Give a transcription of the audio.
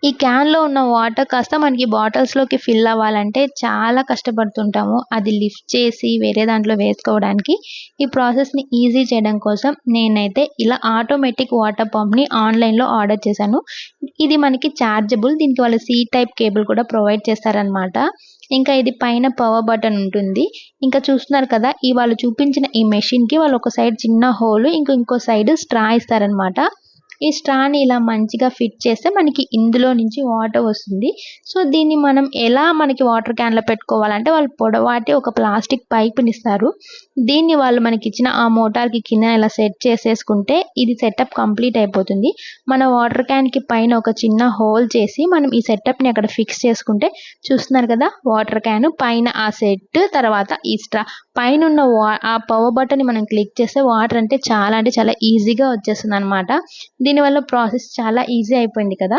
ఈ క్యాన్‌లో ఉన్న వాటర్ కాస్త మనకి బాటిల్స్‌లోకి ఫిల్ అవ్వాలంటే చాలా కష్టపడుతుంటాము. అది లిఫ్ట్ చేసి వేరే దాంట్లో వేసుకోవడానికి. ఈ ప్రాసెస్‌ని ఈజీ చేయడం కోసం నేనైతే ఇలా ఆటోమేటిక్ వాటర్ పంప్‌ని ఆన్‌లైన్‌లో ఆర్డర్ చేశాను. ఇది మనకి చార్జబుల్. దీనికి వాళ్ళు సి టైప్ కేబుల్ కూడా ప్రొవైడ్ చేస్తారనమాట. ఇంకా ఇది పైన పవర్ బటన్ ఉంటుంది. ఇంకా చూస్తున్నారు కదా! వాళ్ళు చూపించిన ఈ మెషిన్‌కి వాళ్ళు ఒక సైడ్ చిన్న హోలు ఇంకో సైడ్ స్ట్రా ఇస్తారనమాట. ఈ స్ట్రాని ఇలా మంచిగా ఫిట్ చేస్తే మనకి ఇందులో నుంచి వాటర్ వస్తుంది. సో, దీన్ని మనం ఎలా మనకి వాటర్ క్యాన్‌లో పెట్టుకోవాలంటే వాళ్ళు పొడవాటి ఒక ప్లాస్టిక్ పైపునిస్తారు. దీన్ని వాళ్ళు మనకిచ్చిన ఆ మోటార్‌కి కింద ఇలా సెట్ చేసేసుకుంటే ఇది సెటప్ కంప్లీట్ అయిపోతుంది. మన వాటర్ క్యాన్‌కి పైన ఒక చిన్న హోల్ చేసి మనం ఈ సెటప్‌ని అక్కడ ఫిక్స్ చేసుకుంటే చూస్తున్నారు కదా! వాటర్ క్యాను పైన ఆ సెట్ తర్వాత ఈ స్ట్రా పైనున్న ఆ పవర్ బటన్‌ని మనం క్లిక్ చేస్తే వాటర్ అంటే చాలా ఈజీగా వచ్చేస్తుందనమాట. దీనివల్ల ప్రాసెస్ చాలా ఈజీ అయిపోయింది కదా!